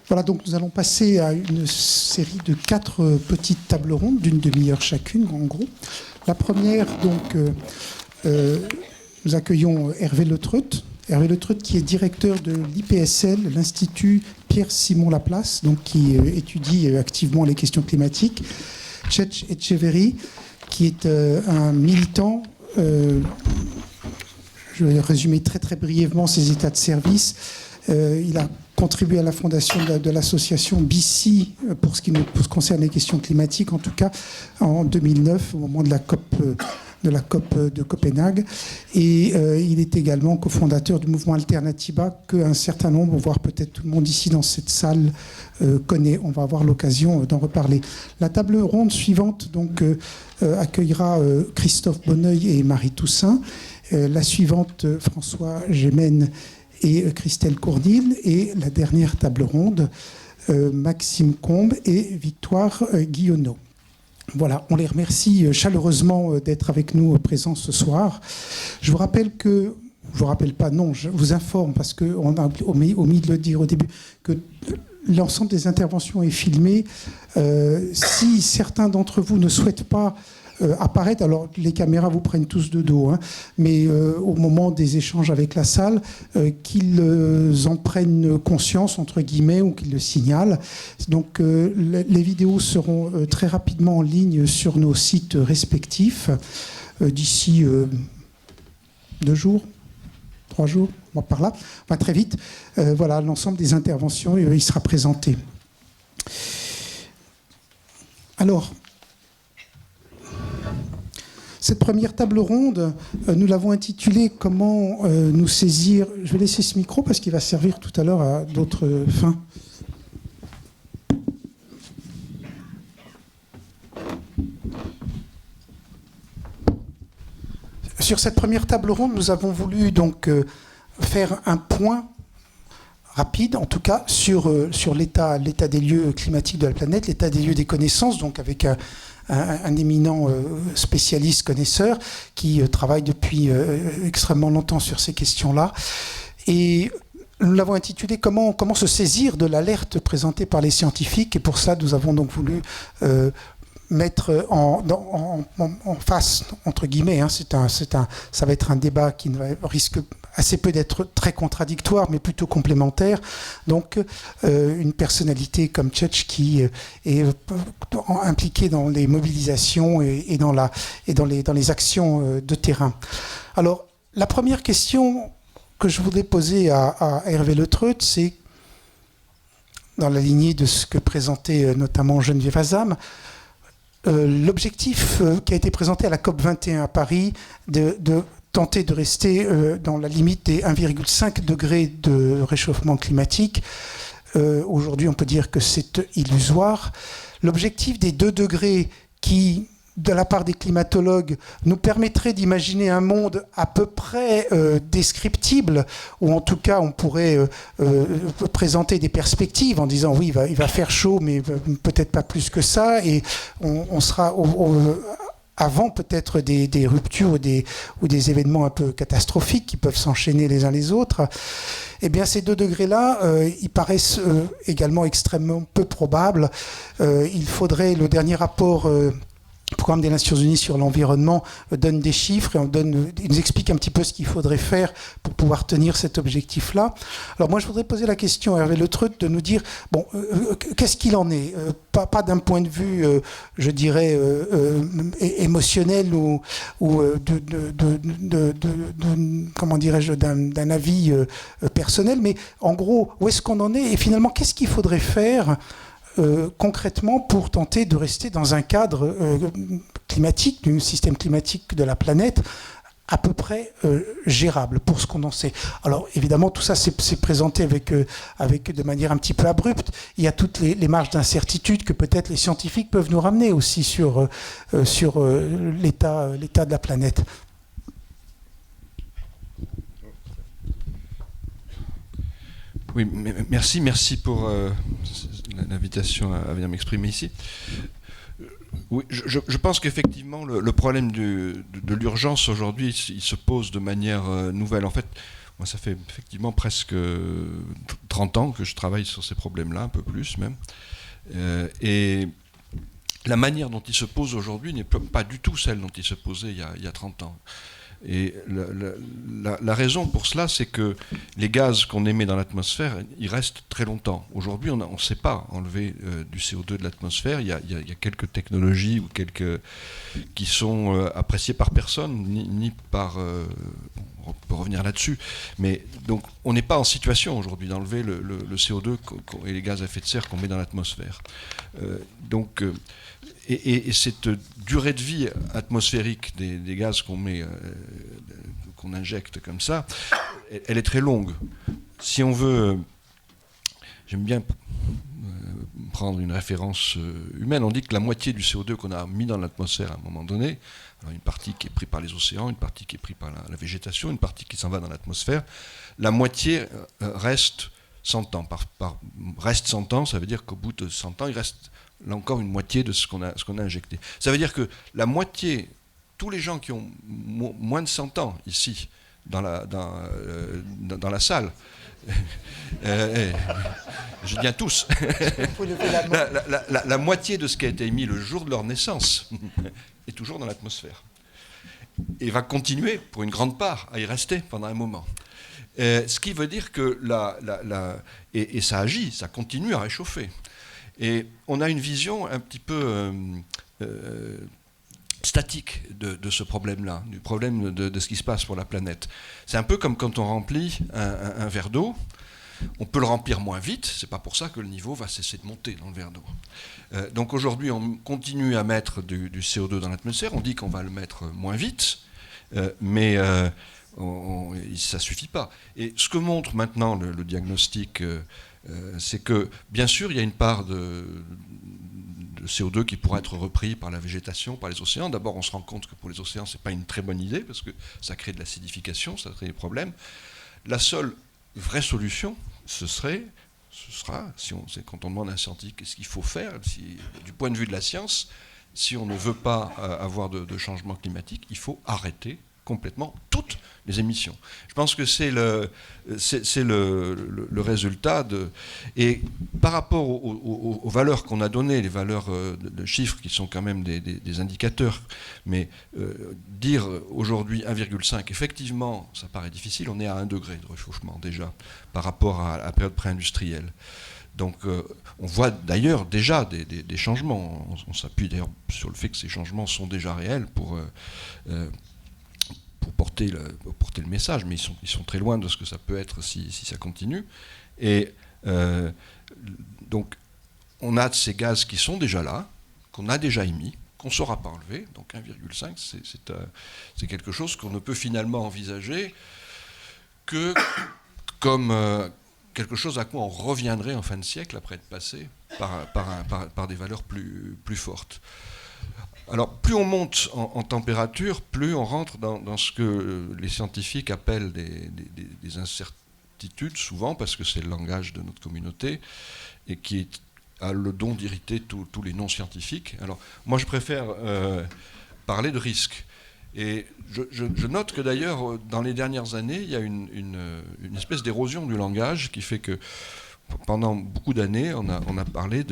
Voilà, donc nous allons passer à une série de 4 petites tables rondes d'une demi-heure chacune, en gros. La première, donc, nous accueillons Hervé Letreut. Hervé Letreut, qui est directeur de l'IPSL, l'Institut Pierre-Simon Laplace, donc qui étudie activement les questions climatiques. Cech Etcheverry, qui est un militant. Je vais résumer très très brièvement ses états de service. Il a contribué à la fondation de l'association BC pour ce qui concerne les questions climatiques, en tout cas en 2009, au moment de la COP de Copenhague. Et il est également cofondateur du mouvement Alternatiba, qu'un certain nombre, voire peut-être tout le monde ici dans cette salle, connaît. On va avoir l'occasion d'en reparler. La table ronde suivante donc, accueillera Christophe Bonneuil et Marie Toussaint. La suivante, François Gémen et Christelle Cournil. Et la dernière table ronde, Maxime Combe et Victoire Guillonneau. Voilà, on les remercie chaleureusement d'être avec nous présents ce soir. Je vous rappelle que, je vous rappelle pas, non, je vous informe parce qu'on a omis de le dire au début, que l'ensemble des interventions est filmé. Si certains d'entre vous ne souhaitent pas apparaître, alors les caméras vous prennent tous de dos, hein, mais au moment des échanges avec la salle, qu'ils en prennent conscience, entre guillemets, ou qu'ils le signalent. Donc les vidéos seront très rapidement en ligne sur nos sites respectifs d'ici 2 jours, 3 jours, par là, enfin, très vite. Voilà, l'ensemble des interventions, il sera présenté. Alors, cette première table ronde, nous l'avons intitulée « Comment nous saisir ». Je vais laisser ce micro parce qu'il va servir tout à l'heure à d'autres fins. Sur cette première table ronde, nous avons voulu donc faire un point rapide, en tout cas, sur l'état des lieux climatiques de la planète, l'état des lieux des connaissances, donc avec un éminent spécialiste connaisseur qui travaille depuis extrêmement longtemps sur ces questions-là. Et nous l'avons intitulé « Comment se saisir de l'alerte présentée par les scientifiques ?» Et pour ça, nous avons donc voulu mettre en face, entre guillemets, hein, ça va être un débat qui risque assez peu d'être très contradictoire, mais plutôt complémentaire. Donc, une personnalité comme Cech qui est impliquée dans les mobilisations et dans les actions de terrain. Alors, la première question que je voudrais poser à Hervé Letreut, c'est, dans la lignée de ce que présentait notamment Geneviève Azam, l'objectif qui a été présenté à la COP 21 à Paris de tenter de rester dans la limite des 1,5 degrés de réchauffement climatique. Aujourd'hui, on peut dire que c'est illusoire. L'objectif des 2 degrés qui, de la part des climatologues, nous permettrait d'imaginer un monde à peu près descriptible, ou en tout cas on pourrait présenter des perspectives en disant oui, il va faire chaud, mais peut-être pas plus que ça, et on sera avant peut-être des ruptures ou des événements un peu catastrophiques qui peuvent s'enchaîner les uns les autres. Eh bien, ces 2 degrés-là, ils paraissent également extrêmement peu probables. Il faudrait, le dernier rapport le programme des Nations Unies sur l'environnement donne des chiffres et il nous explique un petit peu ce qu'il faudrait faire pour pouvoir tenir cet objectif-là. Alors moi, je voudrais poser la question à Hervé Letreut de nous dire, bon, qu'est-ce qu'il en est ? Pas d'un point de vue, je dirais, émotionnel ou comment dirais-je, d'un avis personnel, mais en gros, où est-ce qu'on en est ? Et finalement, qu'est-ce qu'il faudrait faire concrètement pour tenter de rester dans un cadre climatique, du système climatique de la planète à peu près gérable pour ce qu'on en sait. Alors évidemment tout ça c'est présenté avec de manière un petit peu abrupte. Il y a toutes les marges d'incertitude que peut-être les scientifiques peuvent nous ramener aussi sur l'état de la planète. Oui, merci pour l'invitation à venir m'exprimer ici. Oui, je pense qu'effectivement, le problème de l'urgence aujourd'hui, il se pose de manière nouvelle. En fait, Moi, ça fait effectivement presque 30 ans que je travaille sur ces problèmes-là, un peu plus même. Et la manière dont ils se posent aujourd'hui n'est pas du tout celle dont ils se posaient il y a 30 ans. Et la raison pour cela, c'est que les gaz qu'on émet dans l'atmosphère, ils restent très longtemps. Aujourd'hui, on ne sait pas enlever du CO2 de l'atmosphère. Il y a quelques technologies ou qui sont appréciées par personne, ni par... on peut revenir là-dessus. Mais donc, on n'est pas en situation aujourd'hui d'enlever le CO2 et les gaz à effet de serre qu'on met dans l'atmosphère. Et cette durée de vie atmosphérique des gaz qu'on injecte comme ça, elle est très longue. Si on veut... J'aime bien prendre une référence humaine. On dit que la moitié du CO2 qu'on a mis dans l'atmosphère à un moment donné, alors une partie qui est prise par les océans, une partie qui est prise par la végétation, une partie qui s'en va dans l'atmosphère, la moitié reste 100 ans. Reste 100 ans, ça veut dire qu'au bout de 100 ans, il reste... là encore une moitié de ce qu'on a injecté. Ça veut dire que la moitié, tous les gens qui ont moins de 100 ans ici, dans la salle, je dis bien tous, la moitié de ce qui a été émis le jour de leur naissance est toujours dans l'atmosphère. Et va continuer, pour une grande part, à y rester pendant un moment. Ce qui veut dire que et ça agit, ça continue à réchauffer. Et on a une vision un petit peu statique de ce problème-là, du problème de ce qui se passe pour la planète. C'est un peu comme quand on remplit un verre d'eau. On peut le remplir moins vite, c'est pas pour ça que le niveau va cesser de monter dans le verre d'eau. Donc aujourd'hui, on continue à mettre du CO2 dans l'atmosphère, on dit qu'on va le mettre moins vite, mais ça suffit pas. Et ce que montre maintenant le diagnostic... c'est que, bien sûr, il y a une part de CO2 qui pourra être repris par la végétation, par les océans. D'abord, on se rend compte que pour les océans, ce n'est pas une très bonne idée, parce que ça crée de l'acidification, ça crée des problèmes. La seule vraie solution, ce sera, quand on demande à un scientifique ce qu'il faut faire, du point de vue de la science, si on ne veut pas avoir de changement climatique, il faut arrêter complètement toutes les émissions. Je pense que c'est le résultat et par rapport aux valeurs qu'on a données, les valeurs de chiffres qui sont quand même des indicateurs, mais dire aujourd'hui 1,5, effectivement, ça paraît difficile, on est à 1 degré de réchauffement déjà par rapport à la période pré-industrielle. Donc on voit d'ailleurs déjà des changements. On s'appuie d'ailleurs sur le fait que ces changements sont déjà réels pour porter le message, mais ils sont très loin de ce que ça peut être si ça continue. Et donc, on a ces gaz qui sont déjà là, qu'on a déjà émis, qu'on ne saura pas enlever. Donc 1,5, c'est quelque chose qu'on ne peut finalement envisager que comme quelque chose à quoi on reviendrait en fin de siècle après être passé par des valeurs plus fortes. Alors, plus on monte en température, plus on rentre dans ce que les scientifiques appellent des incertitudes, souvent, parce que c'est le langage de notre communauté, et qui a le don d'irriter tous les non-scientifiques. Alors, moi, je préfère parler de risques. Et je note que, d'ailleurs, dans les dernières années, il y a une espèce d'érosion du langage qui fait que pendant beaucoup d'années, on a parlé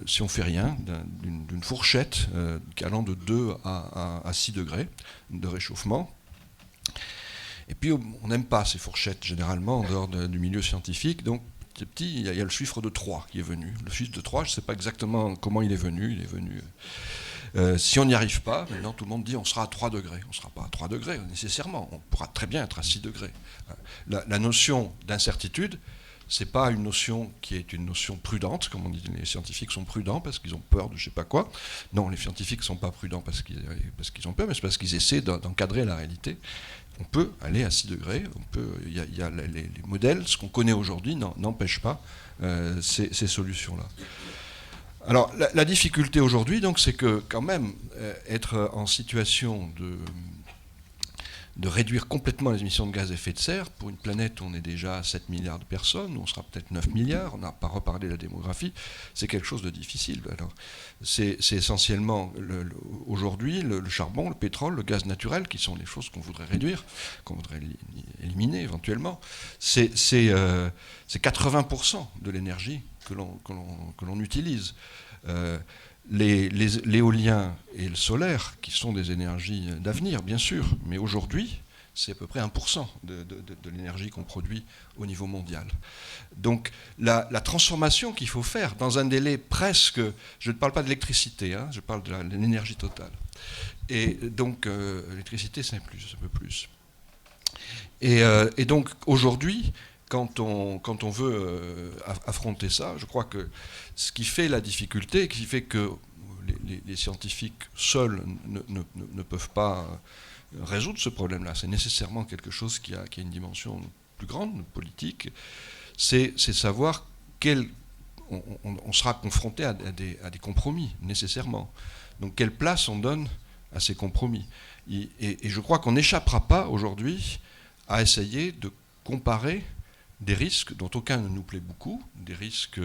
si on ne fait rien, d'une fourchette allant de 2 à 6 degrés de réchauffement. Et puis, on n'aime pas ces fourchettes, généralement, en dehors du milieu scientifique. Donc, petit à petit, il y a le chiffre de 3 qui est venu. Le chiffre de 3, je ne sais pas exactement comment il est venu. Il est venu... si on n'y arrive pas, maintenant tout le monde dit on sera à 3 degrés. On ne sera pas à 3 degrés nécessairement, on pourra très bien être à 6 degrés. La notion d'incertitude, ce n'est pas une notion qui est une notion prudente, comme on dit, les scientifiques sont prudents parce qu'ils ont peur de je ne sais pas quoi. Non, les scientifiques ne sont pas prudents parce qu'ils ont peur, mais c'est parce qu'ils essaient d'encadrer la réalité. On peut aller à 6 degrés, il y a les modèles, ce qu'on connaît aujourd'hui n'empêche pas ces solutions-là. Alors, la difficulté aujourd'hui, donc, c'est que quand même, être en situation de réduire complètement les émissions de gaz à effet de serre, pour une planète où on est déjà à 7 milliards de personnes, où on sera peut-être 9 milliards, on n'a pas reparlé de la démographie, c'est quelque chose de difficile. Alors, c'est essentiellement aujourd'hui le charbon, le pétrole, le gaz naturel, qui sont les choses qu'on voudrait réduire, qu'on voudrait éliminer éventuellement. C'est 80% de l'énergie que l'on utilise. L'éolien et le solaire, qui sont des énergies d'avenir, bien sûr, mais aujourd'hui, c'est à peu près 1% de l'énergie qu'on produit au niveau mondial. Donc la transformation qu'il faut faire dans un délai presque, je ne parle pas d'électricité, je parle de l'énergie totale. Et donc l'électricité, c'est un peu plus. Et donc aujourd'hui, quand on veut affronter ça, je crois que ce qui fait la difficulté, qui fait que les scientifiques seuls ne peuvent pas résoudre ce problème-là, c'est nécessairement quelque chose qui a une dimension plus grande, politique, c'est savoir on sera confronté à des compromis, nécessairement. Donc quelle place on donne à ces compromis. Et je crois qu'on n'échappera pas aujourd'hui à essayer de comparer des risques dont aucun ne nous plaît beaucoup, des risques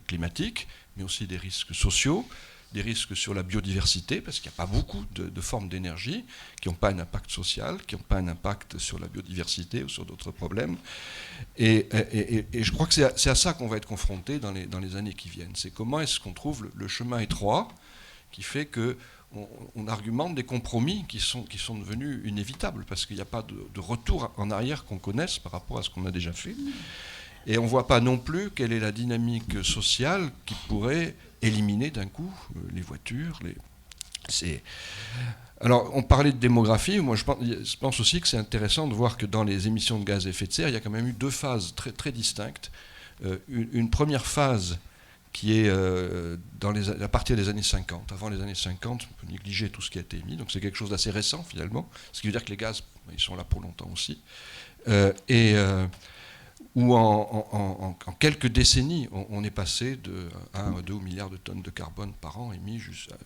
climatiques, mais aussi des risques sociaux, des risques sur la biodiversité, parce qu'il n'y a pas beaucoup de formes d'énergie qui n'ont pas un impact social, qui n'ont pas un impact sur la biodiversité ou sur d'autres problèmes. Et je crois que c'est à ça qu'on va être confronté dans les années qui viennent. C'est comment est-ce qu'on trouve le chemin étroit qui fait qu'on argumente des compromis qui sont devenus inévitables, parce qu'il n'y a pas de retour en arrière qu'on connaisse par rapport à ce qu'on a déjà fait. Et on ne voit pas non plus quelle est la dynamique sociale qui pourrait éliminer d'un coup les voitures. Alors, on parlait de démographie. Moi, je pense aussi que c'est intéressant de voir que dans les émissions de gaz à effet de serre, il y a quand même eu deux phases très, très distinctes. Une première phase qui est à partir des années 50. Avant les années 50, on peut négliger tout ce qui a été émis. Donc c'est quelque chose d'assez récent, finalement. Ce qui veut dire que les gaz, ils sont là pour longtemps aussi. Où en quelques décennies, on est passé de 1 à 2 milliards de tonnes de carbone par an émis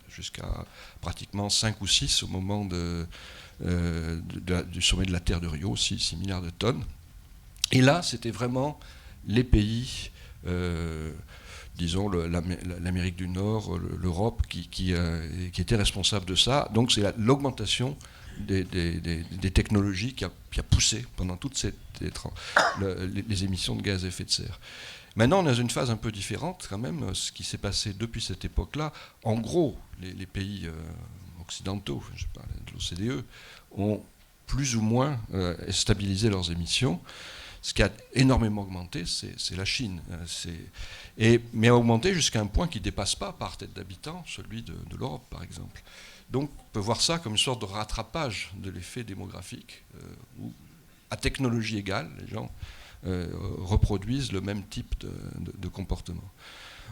jusqu'à pratiquement 5 ou 6 au moment du sommet de la Terre de Rio, 6 milliards de tonnes. Et là, c'était vraiment les pays, disons l'Amérique du Nord, l'Europe, qui étaient responsables de ça. Donc c'est l'augmentation des technologies qui a poussé pendant toutes les émissions de gaz à effet de serre. Maintenant, on est dans une phase un peu différente quand même. Ce qui s'est passé depuis cette époque-là, en gros, les pays occidentaux, je parle de l'OCDE, ont plus ou moins stabilisé leurs émissions. Ce qui a énormément augmenté, c'est la Chine. Mais a augmenté jusqu'à un point qui ne dépasse pas, par tête d'habitant, celui de l'Europe, par exemple. Donc, on peut voir ça comme une sorte de rattrapage de l'effet démographique, où, à technologie égale, les gens reproduisent le même type de comportement.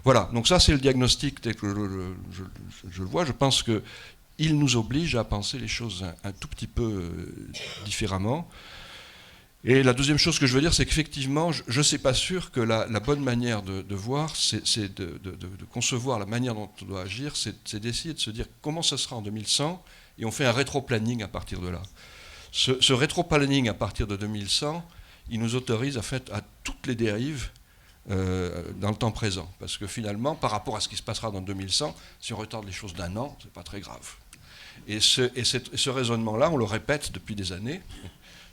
Voilà, donc ça, c'est le diagnostic tel que je le vois. Je pense qu'il nous oblige à penser les choses un tout petit peu différemment. Et la deuxième chose que je veux dire, c'est qu'effectivement, je ne suis pas sûr que la bonne manière de voir, c'est de concevoir la manière dont on doit agir, c'est d'essayer de se dire comment ça sera en 2100, et on fait un rétro-planning à partir de là. Ce rétro-planning à partir de 2100, il nous autorise à toutes les dérives dans le temps présent. Parce que finalement, par rapport à ce qui se passera dans 2100, si on retarde les choses d'un an, ce n'est pas très grave. Et ce raisonnement-là, on le répète depuis des années.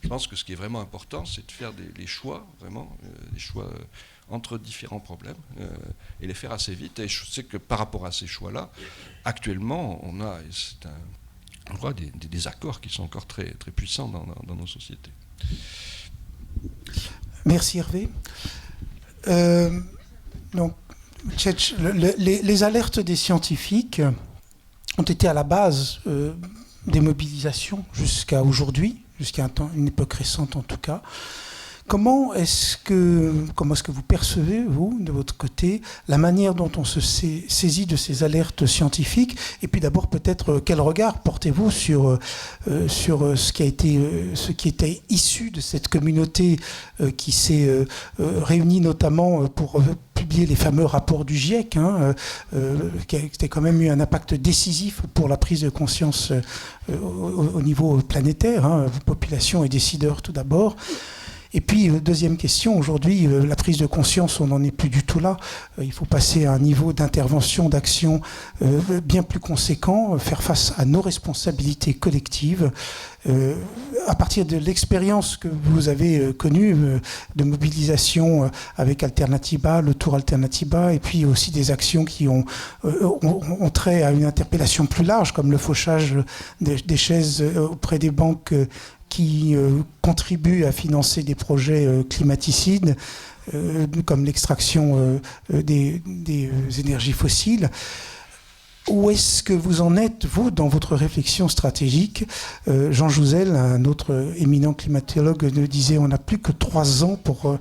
Je pense que ce qui est vraiment important, c'est de faire des choix, vraiment, des choix entre différents problèmes, et les faire assez vite. Et je sais que par rapport à ces choix-là, actuellement, on a des accords qui sont encore très, très puissants dans nos sociétés. Merci Hervé. Donc, les alertes des scientifiques ont été à la base des mobilisations jusqu'à aujourd'hui, jusqu'à une époque récente en tout cas. Comment est-ce que vous percevez, vous, de votre côté, la manière dont on se saisit de ces alertes scientifiques? Et puis d'abord, peut-être, quel regard portez-vous sur ce qui était issu de cette communauté qui s'est réunie notamment pour publié les fameux rapports du GIEC, qui a quand même eu un impact décisif pour la prise de conscience au niveau planétaire, population et décideurs tout d'abord. Et puis, deuxième question, aujourd'hui, la prise de conscience, on n'en est plus du tout là. Il faut passer à un niveau d'intervention, d'action bien plus conséquent, faire face à nos responsabilités collectives. À partir de l'expérience que vous avez connue de mobilisation avec Alternatiba, le Tour Alternatiba, et puis aussi des actions qui ont trait à une interpellation plus large, comme le fauchage des chaises auprès des banques qui contribuent à financer des projets climaticides, comme l'extraction des énergies fossiles. Où est-ce que vous en êtes, vous, dans votre réflexion stratégique ? Jean Jouzel, un autre éminent climatologue, nous disait on n'a plus que 3 ans pour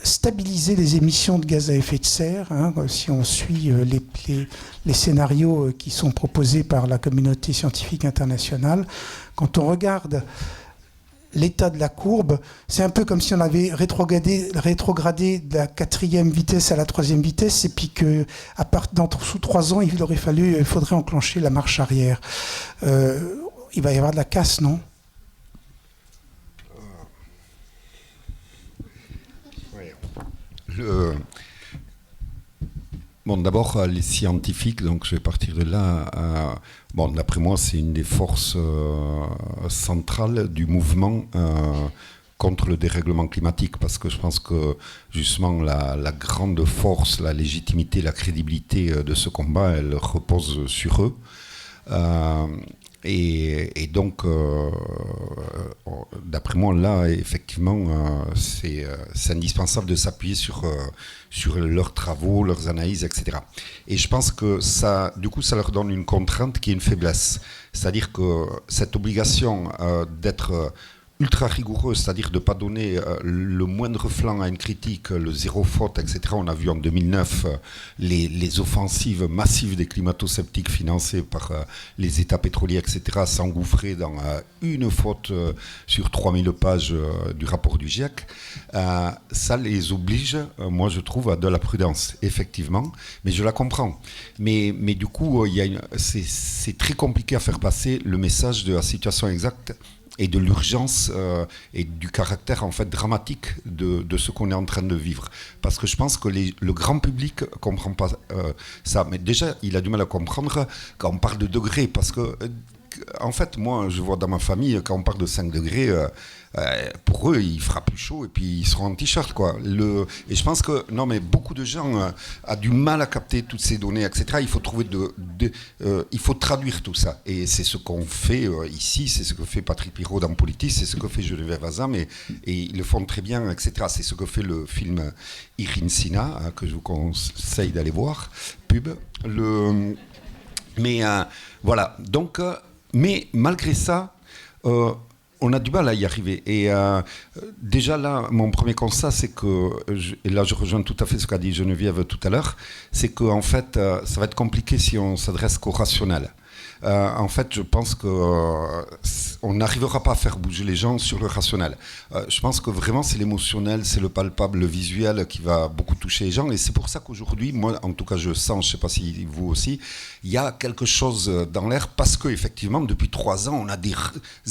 stabiliser les émissions de gaz à effet de serre, si on suit les scénarios qui sont proposés par la communauté scientifique internationale. Quand on regarde l'état de la courbe, c'est un peu comme si on avait rétrogradé de la 4e vitesse à la 3e vitesse, et puis que sous 3 ans, il faudrait enclencher la marche arrière. Il va y avoir de la casse, non ? Bon, d'abord, les scientifiques, donc je vais partir de là. D'après moi, c'est une des forces centrales du mouvement contre le dérèglement climatique, parce que je pense que justement la grande force, la légitimité, la crédibilité de ce combat, elle repose sur eux. Et donc, d'après moi, là, effectivement, c'est indispensable de s'appuyer sur leurs travaux, leurs analyses, etc. Et je pense que ça, du coup, ça leur donne une contrainte qui est une faiblesse. C'est-à-dire que cette obligation d'être ultra rigoureux, c'est-à-dire de ne pas donner le moindre flanc à une critique, le zéro faute, etc. On a vu en 2009 les offensives massives des climato-sceptiques financées par les États pétroliers, etc., s'engouffrer dans une faute sur 3000 pages du rapport du GIEC. Ça les oblige, moi je trouve, à de la prudence, effectivement, mais je la comprends. Mais du coup, c'est très compliqué à faire passer le message de la situation exacte et de l'urgence et du caractère en fait dramatique de ce qu'on est en train de vivre. Parce que je pense que le grand public ne comprend pas ça. Mais déjà, il a du mal à comprendre quand on parle de degrés. Parce que, en fait, moi, je vois dans ma famille, quand on parle de 5 degrés, pour eux, il fera plus chaud et puis ils seront en t-shirt, quoi. Et je pense que, non, mais beaucoup de gens ont du mal à capter toutes ces données, etc. Il faut trouver il faut traduire tout ça. Et c'est ce qu'on fait ici, c'est ce que fait Patrick Pirot dans Politis, c'est ce que fait Geneviève Azam, et ils le font très bien, etc. C'est ce que fait le film Irin Sina, que je vous conseille d'aller voir, pub. Mais voilà, donc, mais malgré ça, on a du mal à y arriver. Et déjà là, mon premier constat, c'est que, et là je rejoins tout à fait ce qu'a dit Geneviève tout à l'heure, c'est qu'en fait, ça va être compliqué si on s'adresse qu'au rationnel. En fait, je pense qu'on n'arrivera pas à faire bouger les gens sur le rationnel. Je pense que vraiment, c'est l'émotionnel, c'est le palpable, le visuel qui va beaucoup toucher les gens. Et c'est pour ça qu'aujourd'hui, moi, en tout cas, je sens, je ne sais pas si vous aussi, il y a quelque chose dans l'air parce qu'effectivement, depuis 3 ans, on a des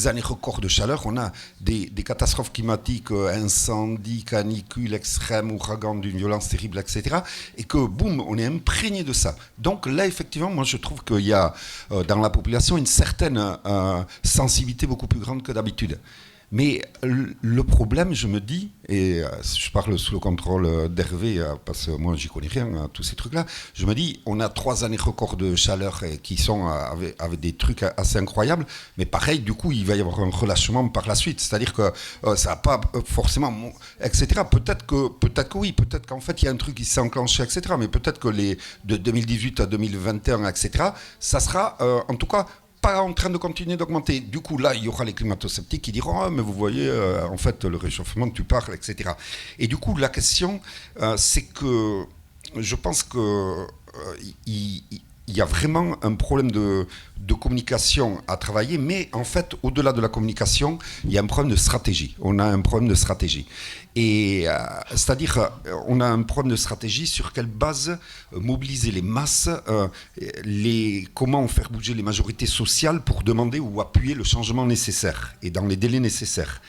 années records de chaleur, on a des catastrophes climatiques, incendies, canicules extrêmes, ouragans d'une violence terrible, etc. Et que, boum, on est imprégné de ça. Donc là, effectivement, moi, je trouve qu'il y a dans la population une certaine sensibilité beaucoup plus grande que d'habitude. Mais le problème, je me dis, et je parle sous le contrôle d'Hervé, parce que moi j'y connais rien à tous ces trucs-là, je me dis, on a 3 années records de chaleur qui sont avec des trucs assez incroyables, mais pareil, du coup, il va y avoir un relâchement par la suite, c'est-à-dire que ça n'a pas forcément, etc. Peut-être que oui, peut-être qu'en fait il y a un truc qui s'est enclenché, etc. Mais peut-être que de 2018 à 2021, etc., ça sera en tout cas pas en train de continuer d'augmenter. Du coup, là, il y aura les climato-sceptiques qui diront « Ah, mais vous voyez, en fait, le réchauffement, tu parles, etc. » Et du coup, la question, c'est que je pense que il y a vraiment un problème de communication à travailler, mais en fait, au-delà de la communication, il y a un problème de stratégie. On a un problème de stratégie. Et c'est-à-dire, on a un problème de stratégie sur quelle base mobiliser les masses, comment faire bouger les majorités sociales pour demander ou appuyer le changement nécessaire et dans les délais nécessaires.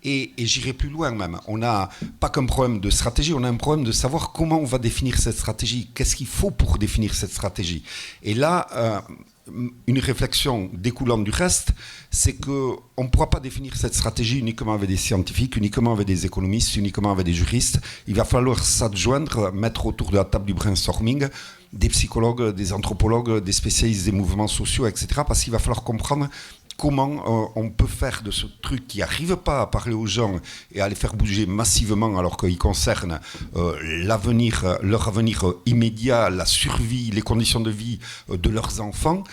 Et j'irai plus loin même. On n'a pas qu'un problème de stratégie, on a un problème de savoir comment on va définir cette stratégie. Qu'est-ce qu'il faut pour définir cette stratégie? Et là, une réflexion découlant du reste, c'est qu'on ne pourra pas définir cette stratégie uniquement avec des scientifiques, uniquement avec des économistes, uniquement avec des juristes. Il va falloir s'adjoindre, mettre autour de la table du brainstorming des psychologues, des anthropologues, des spécialistes des mouvements sociaux, etc. Parce qu'il va falloir comprendre comment on peut faire de ce truc qui n'arrive pas à parler aux gens et à les faire bouger massivement alors qu'il concerne l'avenir, leur avenir immédiat, la survie, les conditions de vie de leurs enfants,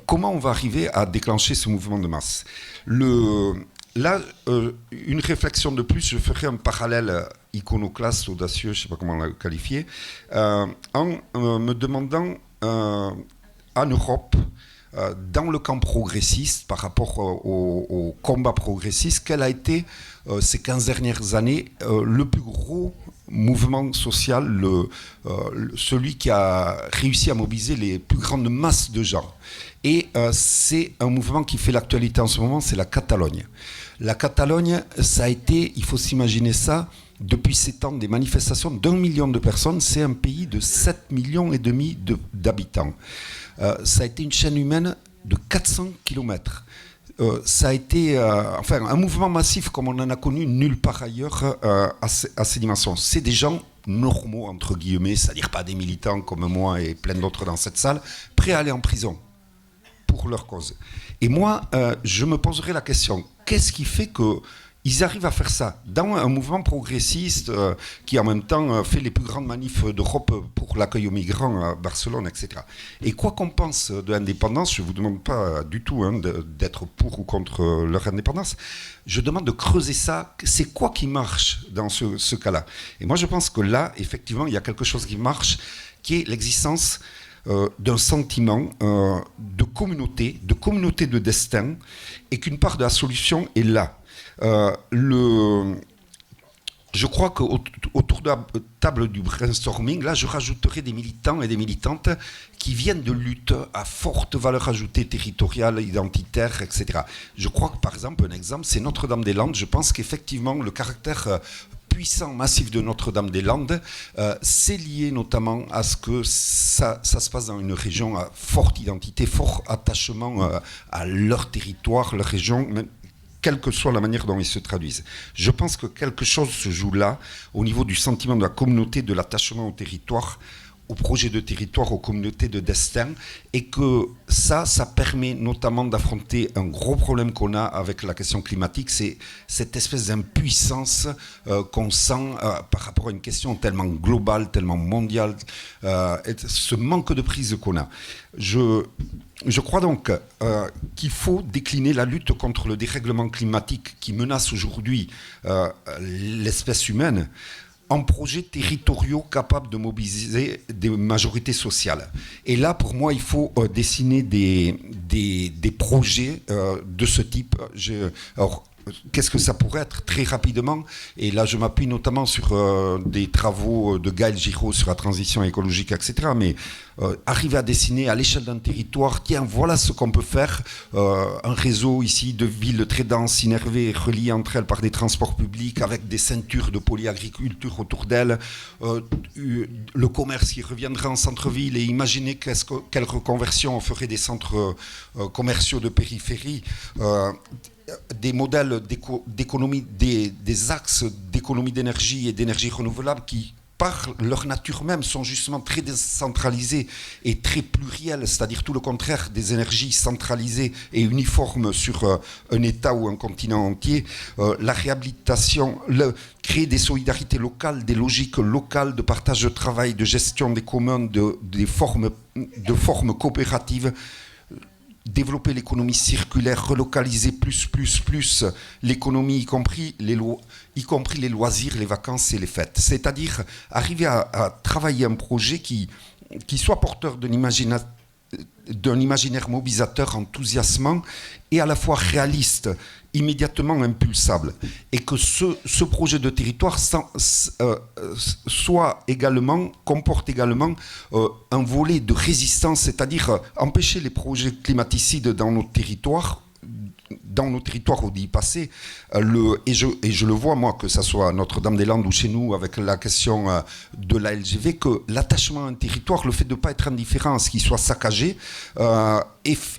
comment on va arriver à déclencher ce mouvement de masse. Là, une réflexion de plus, je ferai un parallèle iconoclaste, audacieux, je ne sais pas comment le qualifier, en me demandant en Europe, dans le camp progressiste, par rapport au combat progressiste, quel a été ces 15 dernières années le plus gros mouvement social, celui qui a réussi à mobiliser les plus grandes masses de gens. Et c'est un mouvement qui fait l'actualité en ce moment, c'est la Catalogne. La Catalogne, ça a été, il faut s'imaginer ça, depuis ces temps des manifestations d'1 million de personnes, c'est un pays de 7,5 millions d'habitants. Ça a été une chaîne humaine de 400 km. Ça a été un mouvement massif comme on n'en a connu nulle part ailleurs à ces dimensions. C'est des gens normaux, entre guillemets, c'est-à-dire pas des militants comme moi et plein d'autres dans cette salle, prêts à aller en prison pour leur cause. Et moi, je me poserai la question, qu'est-ce qui fait qu'ils arrivent à faire ça dans un mouvement progressiste qui en même temps fait les plus grandes manifs d'Europe pour l'accueil aux migrants à Barcelone, etc. Et quoi qu'on pense de l'indépendance, je ne vous demande pas du tout d'être pour ou contre leur indépendance, je demande de creuser ça. C'est quoi qui marche dans ce cas-là? Et moi je pense que là, effectivement, il y a quelque chose qui marche, qui est l'existence d'un sentiment de communauté de destin, et qu'une part de la solution est là. Je crois qu'autour de la table du brainstorming, là, je rajouterai des militants et des militantes qui viennent de luttes à forte valeur ajoutée territoriale, identitaire, etc. Je crois que, par exemple, un exemple, c'est Notre-Dame-des-Landes. Je pense qu'effectivement, le caractère puissant, massif de Notre-Dame-des-Landes, c'est lié notamment à ce que ça se passe dans une région à forte identité, fort attachement à leur territoire, leur région, même, quelle que soit la manière dont ils se traduisent. Je pense que quelque chose se joue là, au niveau du sentiment de la communauté, de l'attachement au territoire, au projet de territoire, aux communautés de destin, et que ça permet notamment d'affronter un gros problème qu'on a avec la question climatique, c'est cette espèce d'impuissance qu'on sent par rapport à une question tellement globale, tellement mondiale, ce manque de prise qu'on a. Je crois donc qu'il faut décliner la lutte contre le dérèglement climatique qui menace aujourd'hui l'espèce humaine en projets territoriaux capables de mobiliser des majorités sociales. Et là, pour moi, il faut dessiner des projets de ce type. Alors, qu'est-ce que ça pourrait être très rapidement? Et là, je m'appuie notamment sur des travaux de Gaël Giraud sur la transition écologique, etc. Mais arriver à dessiner à l'échelle d'un territoire, tiens, voilà ce qu'on peut faire. Un réseau ici de villes très denses, innervées, reliées entre elles par des transports publics, avec des ceintures de polyagriculture autour d'elles. Le commerce qui reviendrait en centre-ville, et imaginez quelle reconversion on ferait des centres commerciaux de périphérie. Des modèles d'économie, des axes d'économie d'énergie et d'énergie renouvelable qui, par leur nature même, sont justement très décentralisés et très pluriels, c'est-à-dire tout le contraire des énergies centralisées et uniformes sur un État ou un continent entier. La réhabilitation, créer des solidarités locales, des logiques locales de partage de travail, de gestion des communs, de formes coopératives. Développer l'économie circulaire, relocaliser plus l'économie, y compris les loisirs, les vacances et les fêtes. C'est-à-dire arriver à travailler un projet qui soit porteur d'un d'un imaginaire mobilisateur, enthousiasmant et à la fois réaliste, immédiatement impulsable. Et que ce projet de territoire comporte également un volet de résistance, c'est-à-dire empêcher les projets climaticides dans nos territoires ou d'y passer. Et je le vois, moi, que ce soit à Notre-Dame-des-Landes ou chez nous, avec la question de la LGV, que l'attachement à un territoire, le fait de ne pas être indifférent à ce qui soit saccagé,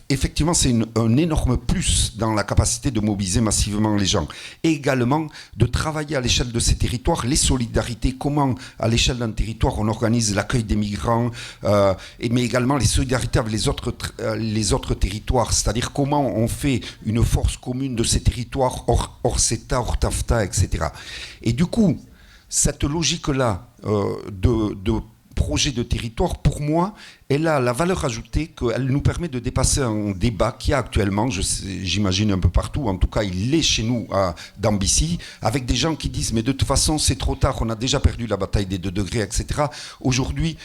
effectivement, c'est un énorme plus dans la capacité de mobiliser massivement les gens. Et également, de travailler à l'échelle de ces territoires, les solidarités, comment, à l'échelle d'un territoire, on organise l'accueil des migrants, mais également les solidarités avec les autres territoires, c'est-à-dire comment on fait une force commune de ces territoires hors CETA, hors TAFTA, etc. Et du coup, cette logique-là de projet de territoire, pour moi, elle a la valeur ajoutée qu'elle nous permet de dépasser un débat qu'il y a actuellement, j'imagine un peu partout, en tout cas il est chez nous dans BC, avec des gens qui disent mais de toute façon c'est trop tard, on a déjà perdu la bataille des 2 degrés, etc. Aujourd'hui,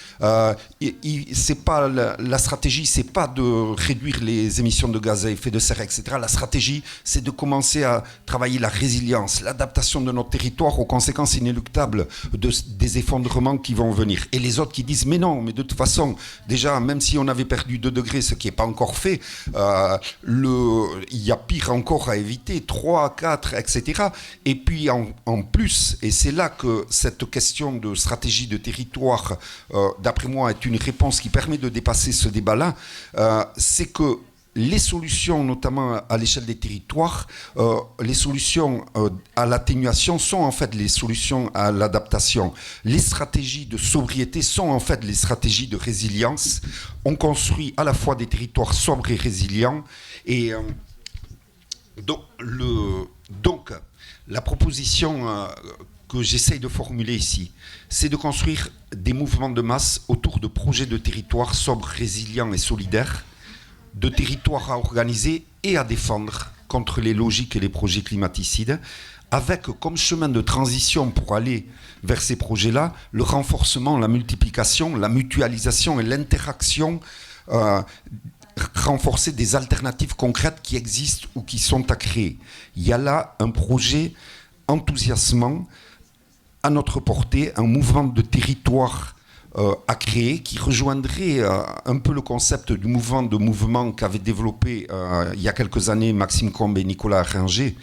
c'est pas la stratégie, c'est pas de réduire les émissions de gaz à effet de serre, etc. La stratégie, c'est de commencer à travailler la résilience, l'adaptation de notre territoire aux conséquences inéluctables des effondrements qui vont venir. Et les autres qui disent mais non, mais de toute façon, déjà, même si on avait perdu 2 degrés, ce qui n'est pas encore fait, il y a pire encore à éviter, 3, 4, etc. Et puis en plus, et c'est là que cette question de stratégie de territoire, d'après moi, est une réponse qui permet de dépasser ce débat-là, c'est que les solutions, notamment à l'échelle des territoires, les solutions à l'atténuation sont en fait les solutions à l'adaptation. Les stratégies de sobriété sont en fait les stratégies de résilience. On construit à la fois des territoires sobres et résilients. Et donc, la proposition que j'essaye de formuler ici, c'est de construire des mouvements de masse autour de projets de territoires sobres, résilients et solidaires, de territoires à organiser et à défendre contre les logiques et les projets climaticides, avec comme chemin de transition pour aller vers ces projets-là, le renforcement, la multiplication, la mutualisation et l'interaction renforcée des alternatives concrètes qui existent ou qui sont à créer. Il y a là un projet enthousiasmant à notre portée, un mouvement de territoire à créer, qui rejoindrait un peu le concept du mouvement qu'avaient développé il y a quelques années Maxime Combes et Nicolas Ringer.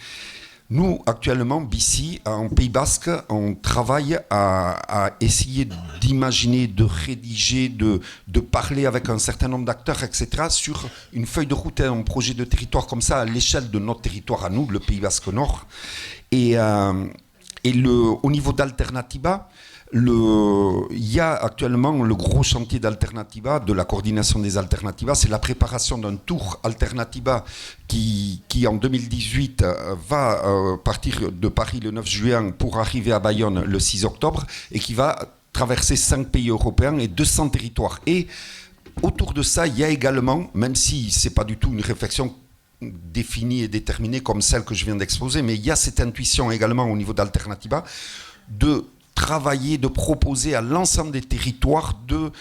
Nous, actuellement, BC, en Pays Basque, on travaille à essayer d'imaginer, de rédiger, de parler avec un certain nombre d'acteurs, etc., sur une feuille de route et un projet de territoire comme ça, à l'échelle de notre territoire à nous, le Pays Basque Nord. Et au niveau d'Alternativa, il y a actuellement le gros chantier d'Alternativa, de la coordination des Alternativas, c'est la préparation d'un tour Alternativa qui en 2018 va partir de Paris le 9 juin pour arriver à Bayonne le 6 octobre et qui va traverser 5 pays européens et 200 territoires. Et autour de ça, il y a également, même si ce n'est pas du tout une réflexion définie et déterminée comme celle que je viens d'exposer, mais il y a cette intuition également au niveau d'Alternativa de travailler, de proposer à l'ensemble des territoires de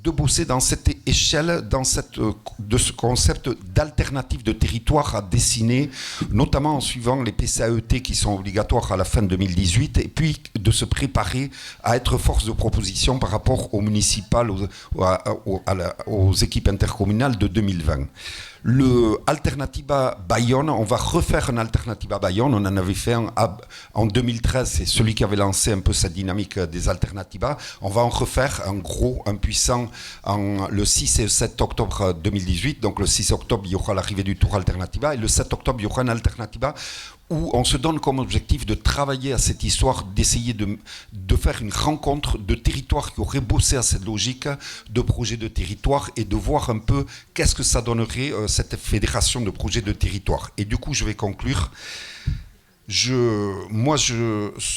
bosser dans cette échelle, de ce concept d'alternative de territoire à dessiner, notamment en suivant les PCAET qui sont obligatoires à la fin de 2018, et puis de se préparer à être force de proposition par rapport aux municipales, aux équipes intercommunales de 2020. Le Alternativa Bayonne, on va refaire un Alternativa Bayonne, on en avait fait un en 2013, c'est celui qui avait lancé un peu cette dynamique des Alternativas. On va en refaire un gros, un puissant, le 6 et le 7 octobre 2018. Donc le 6 octobre, il y aura l'arrivée du Tour Alternativa, et le 7 octobre, il y aura un Alternativa où on se donne comme objectif de travailler à cette histoire, d'essayer de faire une rencontre de territoires qui auraient bossé à cette logique de projet de territoire et de voir un peu qu'est-ce que ça donnerait cette fédération de projets de territoire. Et du coup, je vais conclure. Ce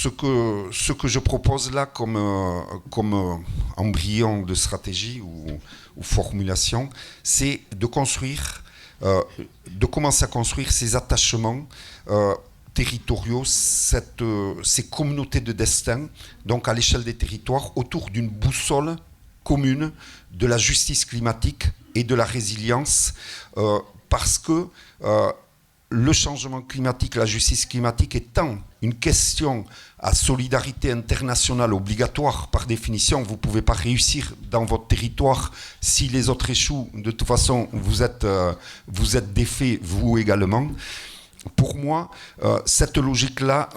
que je propose là comme embryon de stratégie ou formulation, c'est de construire, de commencer à construire ces attachements territoriaux, ces communautés de destin, donc à l'échelle des territoires, autour d'une boussole commune de la justice climatique et de la résilience, parce que le changement climatique, la justice climatique étant une question à solidarité internationale obligatoire par définition, vous ne pouvez pas réussir dans votre territoire si les autres échouent. De toute façon, vous êtes défaits, vous également. Pour moi, cette logique-là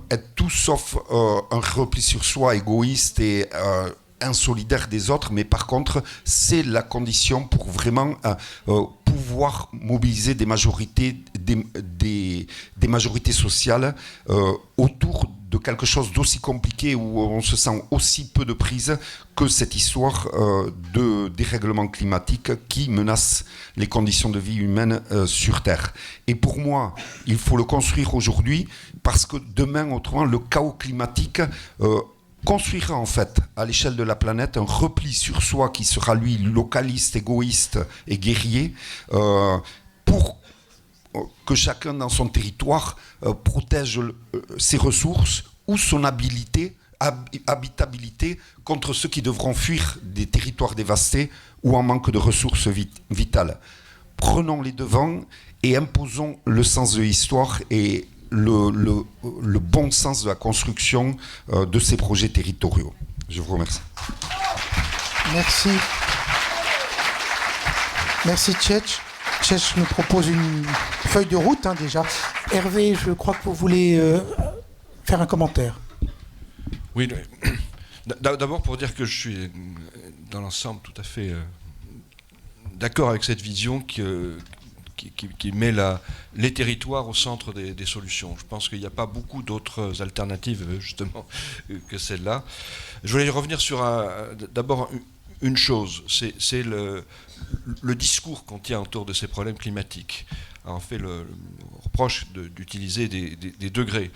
est tout sauf un repli sur soi égoïste et insolidaire des autres, mais par contre, c'est la condition pour vraiment pouvoir mobiliser des majorités, des majorités sociales autour de quelque chose d'aussi compliqué où on se sent aussi peu de prise que cette histoire de dérèglement climatique qui menace les conditions de vie humaines sur Terre. Et pour moi, il faut le construire aujourd'hui parce que demain, autrement, le chaos climatique construira en fait à l'échelle de la planète un repli sur soi qui sera lui localiste, égoïste et guerrier pour que chacun dans son territoire protège ses ressources ou son habitabilité contre ceux qui devront fuir des territoires dévastés ou en manque de ressources vitales. Prenons les devants et imposons le sens de l'histoire et le bon sens de la construction de ces projets territoriaux. Je vous remercie. Merci. Merci Tchetch. Tchetch nous propose une feuille de route déjà. Hervé, je crois que vous voulez faire un commentaire. Oui, d'abord pour dire que je suis dans l'ensemble tout à fait d'accord avec cette vision qui met les territoires au centre des solutions. Je pense qu'il n'y a pas beaucoup d'autres alternatives, justement, que celle-là. Je voulais revenir sur d'abord une chose, c'est le discours qu'on tient autour de ces problèmes climatiques. Alors, on fait le reproche d'utiliser des degrés.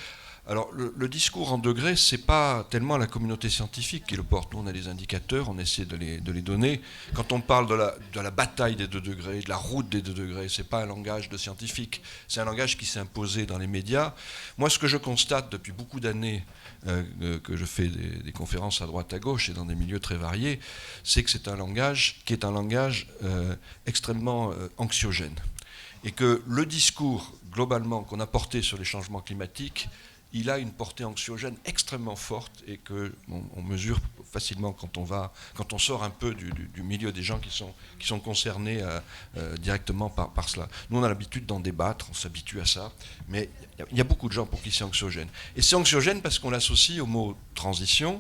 Alors, le discours en degrés, c'est pas tellement la communauté scientifique qui le porte. Nous, on a des indicateurs, on essaie de les donner. Quand on parle de la bataille des 2 degrés, de la route des 2 degrés, c'est pas un langage de scientifique. C'est un langage qui s'est imposé dans les médias. Moi, ce que je constate depuis beaucoup d'années, que je fais des conférences à droite à gauche et dans des milieux très variés, c'est que c'est un langage qui est un langage extrêmement anxiogène. Et que le discours, globalement, qu'on a porté sur les changements climatiques, il a une portée anxiogène extrêmement forte et qu'on mesure facilement quand on sort un peu du milieu des gens qui sont concernés directement par cela. Nous, on a l'habitude d'en débattre, on s'habitue à ça, mais il y a beaucoup de gens pour qui c'est anxiogène. Et c'est anxiogène parce qu'on l'associe au mot transition,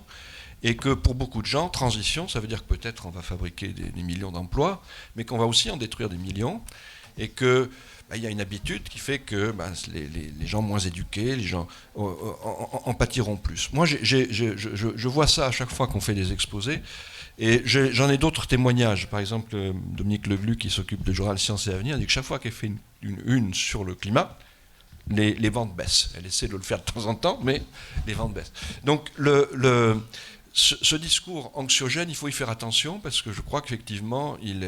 et que pour beaucoup de gens, transition, ça veut dire que peut-être on va fabriquer des millions d'emplois, mais qu'on va aussi en détruire des millions, et que il y a une habitude qui fait que les gens moins éduqués, les gens en pâtiront plus. Moi, je vois ça à chaque fois qu'on fait des exposés, et j'en ai d'autres témoignages. Par exemple, Dominique Leglu, qui s'occupe du journal Sciences et Avenir, dit que chaque fois qu'elle fait une sur le climat, les ventes baissent. Elle essaie de le faire de temps en temps, mais les ventes baissent. Donc, ce discours anxiogène, il faut y faire attention parce que je crois qu'effectivement, il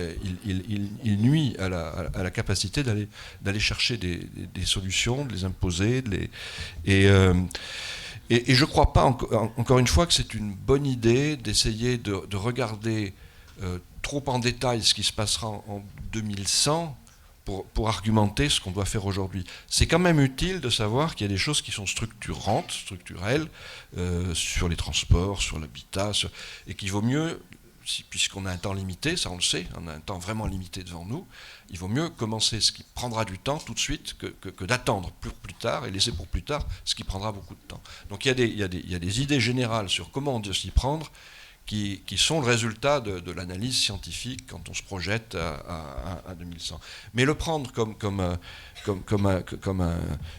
nuit à la capacité d'aller chercher des solutions, de les imposer. Et je ne crois pas, encore une fois, que c'est une bonne idée d'essayer de regarder trop en détail ce qui se passera en 2100 pour argumenter ce qu'on doit faire aujourd'hui. C'est quand même utile de savoir qu'il y a des choses qui sont structurelles, sur les transports, sur l'habitat, et qu'il vaut mieux, puisqu'on a un temps limité, ça on le sait, on a un temps vraiment limité devant nous, il vaut mieux commencer ce qui prendra du temps tout de suite que d'attendre plus tard et laisser pour plus tard ce qui prendra beaucoup de temps. Donc il y a des idées générales sur comment on doit s'y prendre, qui sont le résultat de l'analyse scientifique quand on se projette à 2100. Mais le prendre comme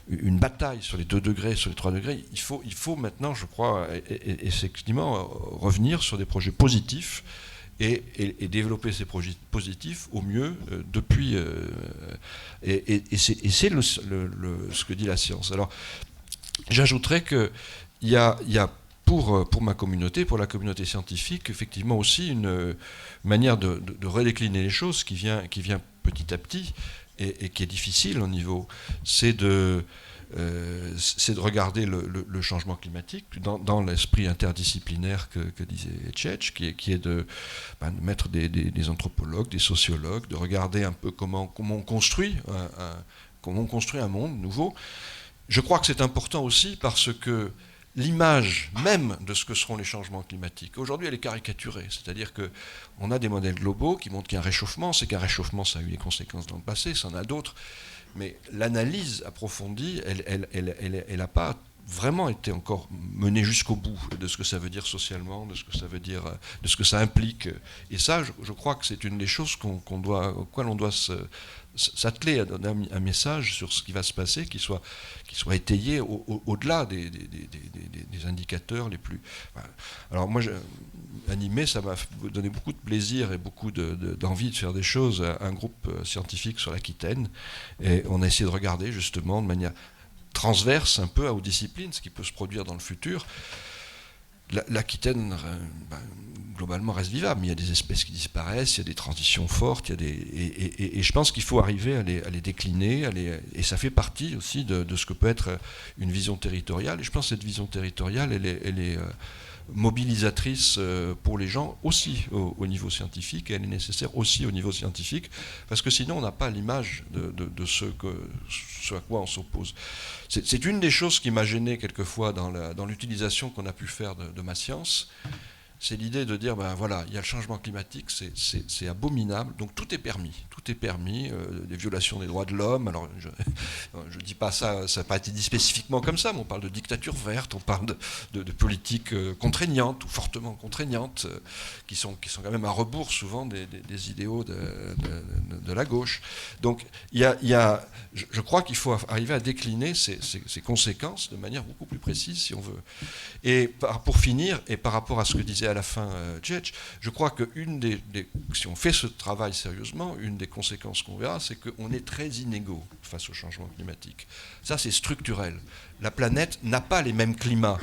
une bataille sur les 2 degrés, sur les 3 degrés, il faut maintenant, je crois, effectivement revenir sur des projets positifs et développer ces projets positifs au mieux depuis... et c'est ce que dit la science. Alors, j'ajouterais qu'il y a pour ma communauté, pour la communauté scientifique, effectivement aussi une manière de redécliner les choses qui vient petit à petit et qui est difficile au niveau, c'est de c'est de regarder le changement climatique dans l'esprit interdisciplinaire que disait Cech, qui est de mettre des anthropologues, des sociologues, de regarder un peu comment on construit un monde nouveau. Je crois que c'est important aussi parce que l'image même de ce que seront les changements climatiques, aujourd'hui elle est caricaturée, c'est-à-dire qu'on a des modèles globaux qui montrent qu'il y a un réchauffement, c'est qu'un réchauffement ça a eu des conséquences dans le passé, ça en a d'autres, mais l'analyse approfondie, elle n'a pas vraiment été encore menée jusqu'au bout de ce que ça veut dire socialement, de ce que ça veut dire, de ce que ça implique. Et ça, je crois que c'est une des choses auxquelles on doit s'atteler à donner un message sur ce qui va se passer, qui soit étayé au-delà des indicateurs les plus... Alors moi, animé, ça m'a donné beaucoup de plaisir et beaucoup d'envie de faire des choses. Un groupe scientifique sur l'Aquitaine, et on a essayé de regarder justement de manière transverse un peu aux disciplines, ce qui peut se produire dans le futur. L'Aquitaine, globalement, reste vivable, mais il y a des espèces qui disparaissent, il y a des transitions fortes, et je pense qu'il faut arriver à les décliner, et ça fait partie aussi de ce que peut être une vision territoriale. Et je pense que cette vision territoriale, elle est mobilisatrice pour les gens aussi au niveau scientifique, et elle est nécessaire aussi au niveau scientifique, parce que sinon on n'a pas l'image de ce à quoi on s'oppose. C'est une des choses qui m'a gêné quelquefois dans l'utilisation qu'on a pu faire de ma science. C'est l'idée de dire, voilà, il y a le changement climatique, c'est abominable, donc tout est permis, des violations des droits de l'homme. Alors je dis pas ça n'a pas été dit spécifiquement comme ça, mais on parle de dictature verte, on parle de politiques contraignantes ou fortement contraignantes, qui sont quand même à rebours souvent des idéaux de la gauche. Donc je crois qu'il faut arriver à décliner ces conséquences de manière beaucoup plus précise si on veut. Et pour finir, et par rapport à ce que disait à la fin Cech, je crois que si on fait ce travail sérieusement, une des conséquences qu'on verra, c'est qu'on est très inégaux face au changement climatique. Ça, c'est structurel. La planète n'a pas les mêmes climats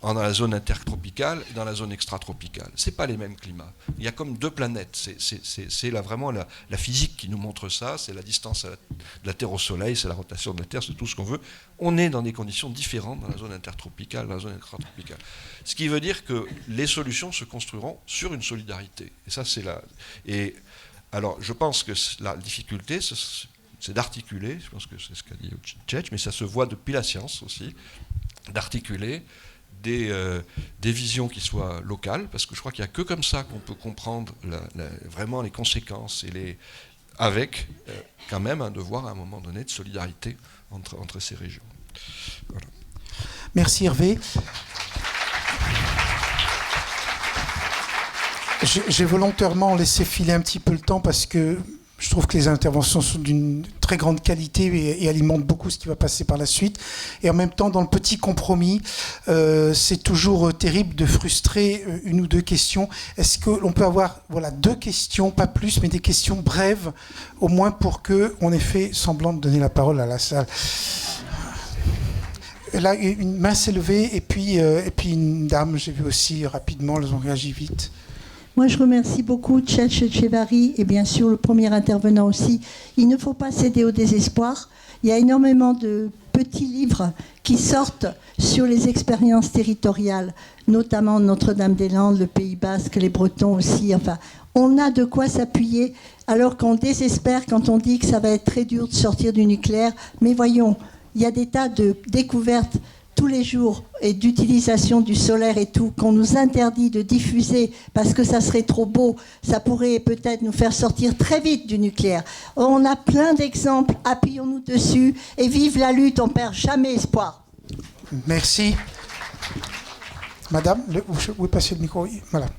dans la zone intertropicale et dans la zone extratropicale. Ce n'est pas les mêmes climats. Il y a comme deux planètes. C'est vraiment la physique qui nous montre ça, c'est la distance de la Terre au Soleil, c'est la rotation de la Terre, c'est tout ce qu'on veut. On est dans des conditions différentes dans la zone intertropicale, dans la zone extratropicale. Ce qui veut dire que les solutions se construiront sur une solidarité. Et ça, c'est là. Et alors, je pense que la difficulté, c'est d'articuler, je pense que c'est ce qu'a dit Cech, mais ça se voit depuis la science aussi, d'articuler des visions qui soient locales, parce que je crois qu'il n'y a que comme ça qu'on peut comprendre vraiment les conséquences, avec quand même un devoir à un moment donné de solidarité entre ces régions. Voilà. Merci Hervé. J'ai volontairement laissé filer un petit peu le temps parce que je trouve que les interventions sont d'une très grande qualité et alimentent beaucoup ce qui va passer par la suite. Et en même temps, dans le petit compromis, c'est toujours terrible de frustrer une ou deux questions. Est-ce que l'on peut avoir 2 questions, pas plus, mais des questions brèves, au moins pour qu'on ait fait semblant de donner la parole à la salle. Là, une main s'est levée et puis une dame, j'ai vu aussi rapidement, elles ont réagi vite. Moi, je remercie beaucoup Cech Etchevarry et bien sûr le premier intervenant aussi. Il ne faut pas céder au désespoir. Il y a énormément de petits livres qui sortent sur les expériences territoriales, notamment Notre-Dame-des-Landes, le Pays Basque, les Bretons aussi. Enfin, on a de quoi s'appuyer alors qu'on désespère quand on dit que ça va être très dur de sortir du nucléaire. Mais voyons, il y a des tas de découvertes tous les jours et d'utilisation du solaire et tout, qu'on nous interdit de diffuser parce que ça serait trop beau, ça pourrait peut-être nous faire sortir très vite du nucléaire. On a plein d'exemples, appuyons-nous dessus et vive la lutte, on perd jamais espoir. Merci. Madame, vous pouvez passer le micro. Voilà.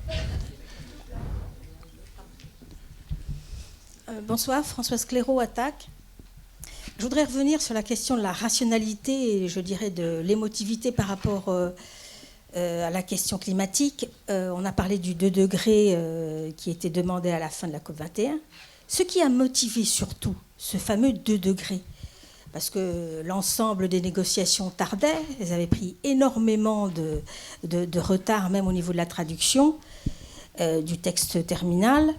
Bonsoir, Françoise Clairaut, Attaque. Je voudrais revenir sur la question de la rationalité et je dirais de l'émotivité par rapport à la question climatique. On a parlé du 2 degrés qui était demandé à la fin de la COP21. Ce qui a motivé surtout ce fameux 2 degrés, parce que l'ensemble des négociations tardaient, elles avaient pris énormément de retard, même au niveau de la traduction du texte terminal.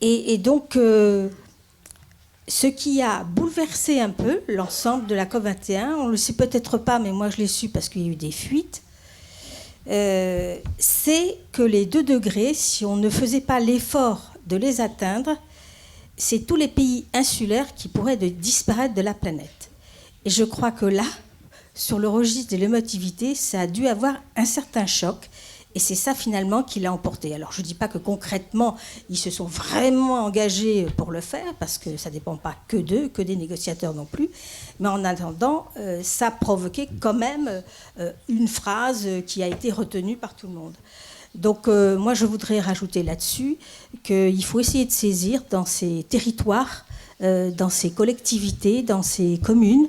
Et donc... ce qui a bouleversé un peu l'ensemble de la COP21, on ne le sait peut-être pas, mais moi je l'ai su parce qu'il y a eu des fuites, c'est que les 2 degrés, si on ne faisait pas l'effort de les atteindre, c'est tous les pays insulaires qui pourraient disparaître de la planète. Et je crois que là, sur le registre de l'émotivité, ça a dû avoir un certain choc. Et c'est ça finalement qui l'a emporté. Alors je ne dis pas que concrètement, ils se sont vraiment engagés pour le faire, parce que ça ne dépend pas que d'eux, que des négociateurs non plus. Mais en attendant, ça a provoqué quand même une phrase qui a été retenue par tout le monde. Donc moi je voudrais rajouter là-dessus qu'il faut essayer de saisir dans ces territoires, dans ces collectivités, dans ces communes,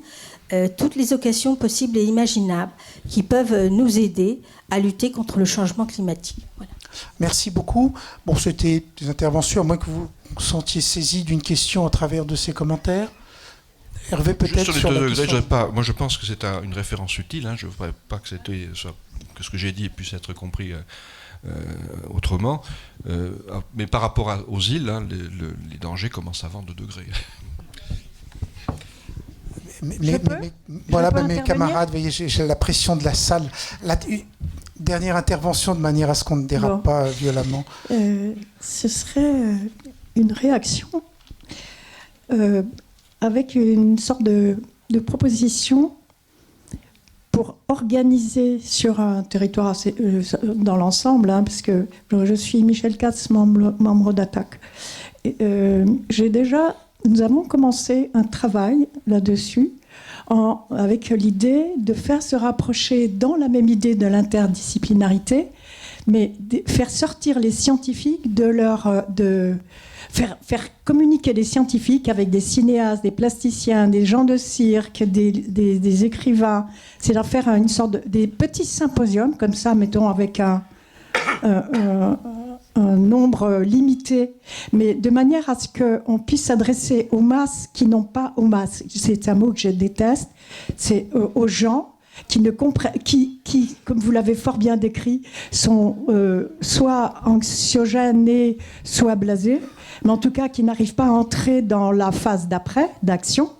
toutes les occasions possibles et imaginables qui peuvent nous aider à lutter contre le changement climatique. Voilà. Merci beaucoup. Bon, c'était des interventions, à moins que vous vous sentiez saisi d'une question à travers de ces commentaires. Hervé, peut-être sur sur les 2 la degrés, question. moi je pense que c'est une référence utile. Je ne voudrais pas que ce que j'ai dit puisse être compris autrement. Mais par rapport aux îles, les dangers commencent avant 2 degrés. Voilà, mes camarades, vous voyez, j'ai la pression de la salle. Dernière intervention, de manière à ce qu'on ne dérape pas violemment. Ce serait une réaction avec une sorte de proposition pour organiser sur un territoire assez, dans l'ensemble, parce que je suis Michel Katz, membre d'Attaque. Nous avons commencé un travail là-dessus avec l'idée de faire se rapprocher dans la même idée de l'interdisciplinarité, mais faire sortir les scientifiques faire communiquer les scientifiques avec des cinéastes, des plasticiens, des gens de cirque, des écrivains. C'est leur faire une sorte des petits symposiums comme ça, mettons avec un nombre limité, mais de manière à ce qu'on puisse s'adresser aux masses qui n'ont pas aux masses. C'est un mot que je déteste. C'est aux gens qui ne comprennent, qui, comme vous l'avez fort bien décrit, sont soit anxiogènes, soit blasés, mais en tout cas qui n'arrivent pas à entrer dans la phase d'après, d'action,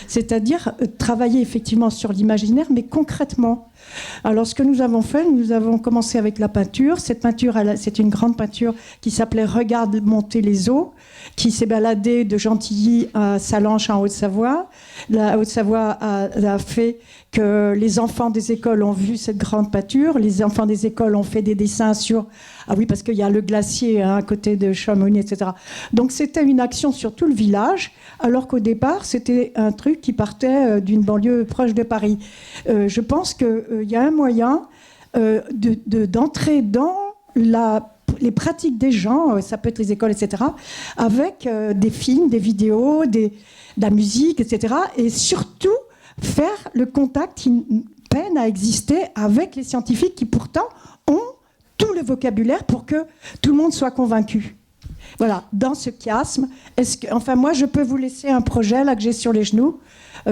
c'est-à-dire travailler effectivement sur l'imaginaire, mais concrètement. Alors, ce que nous avons fait, nous avons commencé avec la peinture. Cette peinture, c'est une grande peinture qui s'appelait « Regarde monter les eaux », qui s'est baladée de Gentilly à Sallanches en Haute-Savoie. La Haute-Savoie a fait que les enfants des écoles ont vu cette grande peinture. Les enfants des écoles ont fait des dessins sur... Ah oui, parce qu'il y a le glacier à côté de Chamonix, etc. Donc, c'était une action sur tout le village, alors qu'au départ, c'était un truc qui partait d'une banlieue proche de Paris. Je pense qu'il y a un moyen d'entrer dans les pratiques des gens, ça peut être les écoles, etc., avec des films, des vidéos, de la musique, etc., et surtout faire le contact qui peine à exister avec les scientifiques qui pourtant ont tout le vocabulaire pour que tout le monde soit convaincu. Voilà, dans ce chiasme, moi je peux vous laisser un projet là que j'ai sur les genoux,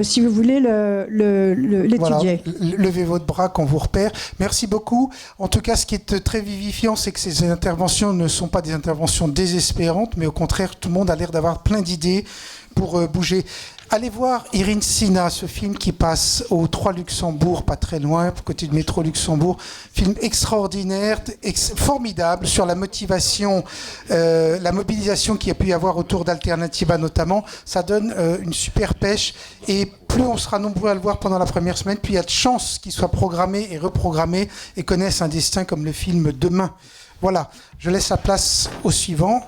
si vous voulez l'étudier. Voilà, levez votre bras qu'on vous repère. Merci beaucoup. En tout cas, ce qui est très vivifiant, c'est que ces interventions ne sont pas des interventions désespérantes, mais au contraire, tout le monde a l'air d'avoir plein d'idées pour bouger. Allez voir Irine Sina, ce film qui passe au 3 Luxembourg, pas très loin, côté du métro Luxembourg. Film extraordinaire, formidable sur la motivation, la mobilisation qu'il y a pu y avoir autour d'Alternativa notamment. Ça donne une super pêche et plus on sera nombreux à le voir pendant la première semaine, plus il y a de chances qu'il soit programmé et reprogrammé et connaisse un destin comme le film Demain. Voilà, je laisse la place au suivant.